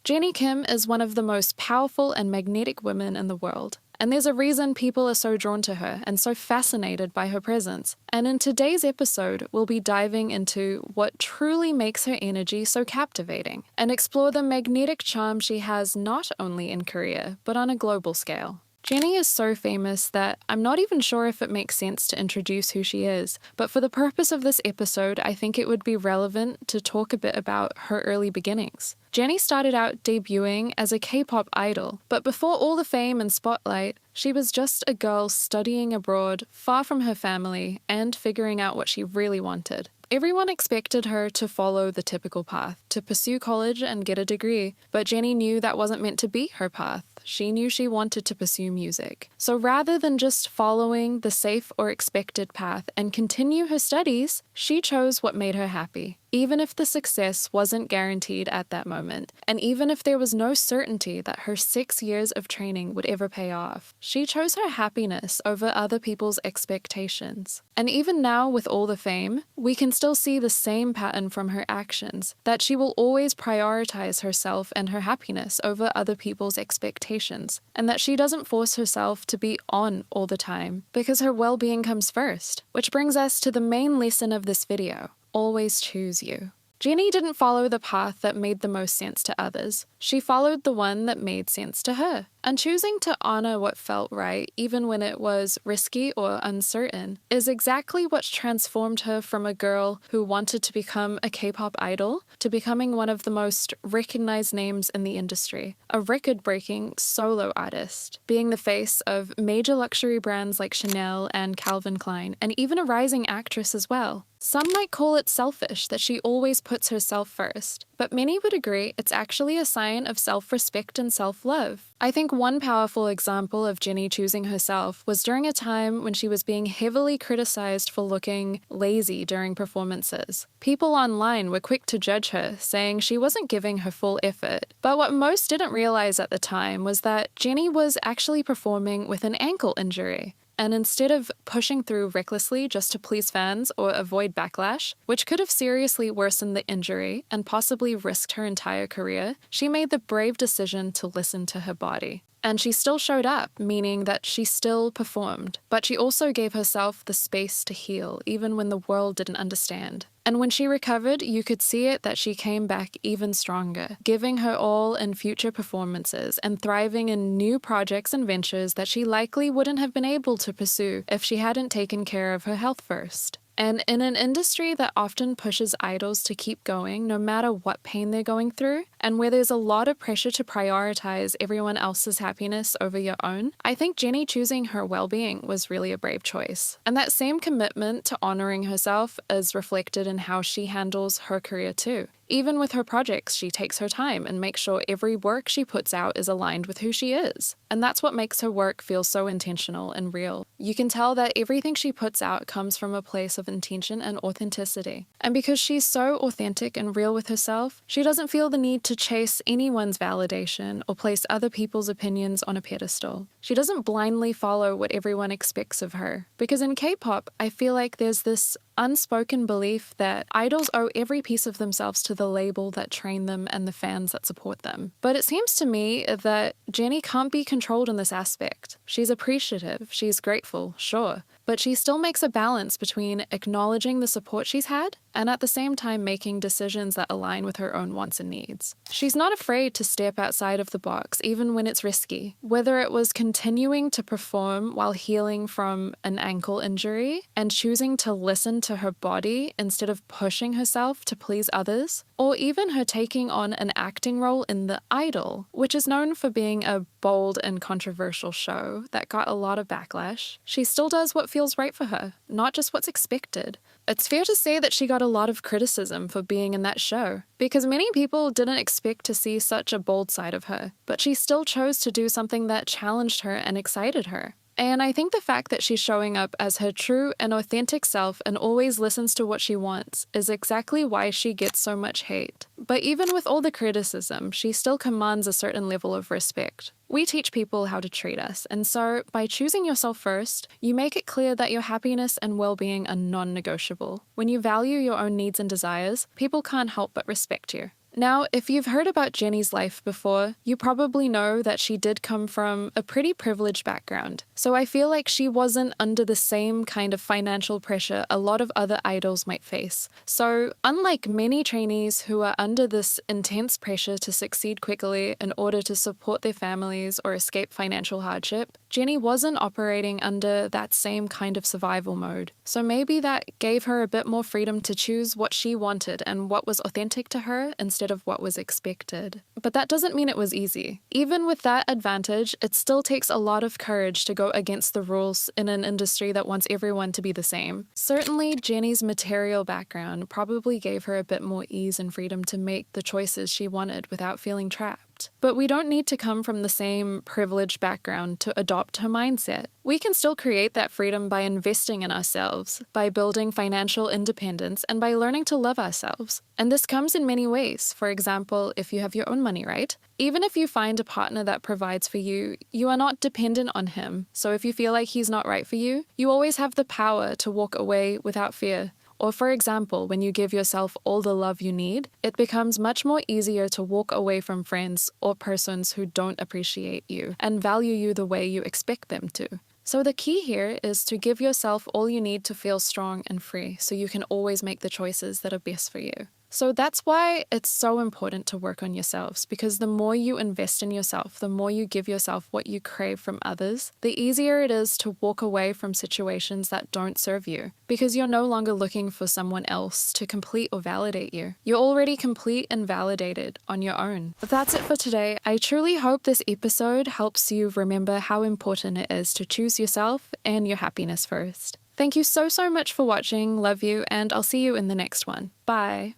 Jennie Kim is one of the most powerful and magnetic women in the world. And there's a reason people are so drawn to her and so fascinated by her presence. And in today's episode, we'll be diving into what truly makes her energy so captivating and explore the magnetic charm she has not only in Korea, but on a global scale. Jennie is so famous that I'm not even sure if it makes sense to introduce who she is, but for the purpose of this episode, I think it would be relevant to talk a bit about her early beginnings. Jennie started out debuting as a K-pop idol, but before all the fame and spotlight, she was just a girl studying abroad, far from her family, and figuring out what she really wanted. Everyone expected her to follow the typical path, to pursue college and get a degree, but Jennie knew that wasn't meant to be her path. She knew she wanted to pursue music. So rather than just following the safe or expected path and continue her studies, she chose what made her happy, even if the success wasn't guaranteed at that moment, and even if there was no certainty that her 6 years of training would ever pay off. She chose her happiness over other people's expectations. And even now, with all the fame, we can still see the same pattern from her actions, that she will always prioritize herself and her happiness over other people's expectations, and that she doesn't force herself to be on all the time, because her well-being comes first. Which brings us to the main lesson of this video. Always choose you. Jennie didn't follow the path that made the most sense to others. She followed the one that made sense to her. And choosing to honor what felt right, even when it was risky or uncertain, is exactly what's transformed her from a girl who wanted to become a K-pop idol to becoming one of the most recognized names in the industry, a record-breaking solo artist, being the face of major luxury brands like Chanel and Calvin Klein, and even a rising actress as well. Some might call it selfish that she always puts herself first, but many would agree it's actually a sign of self-respect and self-love. I think one powerful example of Jennie choosing herself was during a time when she was being heavily criticized for looking lazy during performances. People online were quick to judge her, saying she wasn't giving her full effort. But what most didn't realize at the time was that Jennie was actually performing with an ankle injury. And instead of pushing through recklessly just to please fans or avoid backlash, which could have seriously worsened the injury and possibly risked her entire career, she made the brave decision to listen to her body. And she still showed up, meaning that she still performed. But she also gave herself the space to heal, even when the world didn't understand. And when she recovered, you could see it that she came back even stronger, giving her all in future performances and thriving in new projects and ventures that she likely wouldn't have been able to pursue if she hadn't taken care of her health first. And in an industry that often pushes idols to keep going no matter what pain they're going through, and where there's a lot of pressure to prioritize everyone else's happiness over your own, I think Jennie choosing her well-being was really a brave choice. And that same commitment to honoring herself is reflected in how she handles her career too. Even with her projects, she takes her time and makes sure every work she puts out is aligned with who she is. And that's what makes her work feel so intentional and real. You can tell that everything she puts out comes from a place of intention and authenticity. And because she's so authentic and real with herself, she doesn't feel the need to chase anyone's validation or place other people's opinions on a pedestal. She doesn't blindly follow what everyone expects of her. Because in K-pop, I feel like there's this unspoken belief that idols owe every piece of themselves to the label that trained them and the fans that support them. But it seems to me that Jennie can't be controlled in this aspect. She's appreciative, she's grateful, sure, but she still makes a balance between acknowledging the support she's had and at the same time making decisions that align with her own wants and needs. She's not afraid to step outside of the box, even when it's risky. Whether it was continuing to perform while healing from an ankle injury and choosing to listen to her body instead of pushing herself to please others, or even her taking on an acting role in The Idol, which is known for being a bold and controversial show that got a lot of backlash, she still does what feels right for her, not just what's expected. It's fair to say that she got a lot of criticism for being in that show, because many people didn't expect to see such a bold side of her, but she still chose to do something that challenged her and excited her. And I think the fact that she's showing up as her true and authentic self and always listens to what she wants is exactly why she gets so much hate. But even with all the criticism, she still commands a certain level of respect. We teach people how to treat us, and so by choosing yourself first, you make it clear that your happiness and well-being are non-negotiable. When you value your own needs and desires, people can't help but respect you. Now, if you've heard about Jennie's life before, you probably know that she did come from a pretty privileged background. So I feel like she wasn't under the same kind of financial pressure a lot of other idols might face. So unlike many trainees who are under this intense pressure to succeed quickly in order to support their families or escape financial hardship, Jennie wasn't operating under that same kind of survival mode. So maybe that gave her a bit more freedom to choose what she wanted and what was authentic to her instead of what was expected. But that doesn't mean it was easy. Even with that advantage, it still takes a lot of courage to go against the rules in an industry that wants everyone to be the same. Certainly, Jennie's material background probably gave her a bit more ease and freedom to make the choices she wanted without feeling trapped. But we don't need to come from the same privileged background to adopt her mindset. We can still create that freedom by investing in ourselves, by building financial independence, and by learning to love ourselves. And this comes in many ways. For example, if you have your own money, right? Even if you find a partner that provides for you, you are not dependent on him. So if you feel like he's not right for you, you always have the power to walk away without fear. Or for example, when you give yourself all the love you need, it becomes much more easier to walk away from friends or persons who don't appreciate you and value you the way you expect them to. So the key here is to give yourself all you need to feel strong and free so you can always make the choices that are best for you. So that's why it's so important to work on yourselves, because the more you invest in yourself, the more you give yourself what you crave from others, the easier it is to walk away from situations that don't serve you, because you're no longer looking for someone else to complete or validate you. You're already complete and validated on your own. But that's it for today. I truly hope this episode helps you remember how important it is to choose yourself and your happiness first. Thank you so much for watching, love you, and I'll see you in the next one. Bye.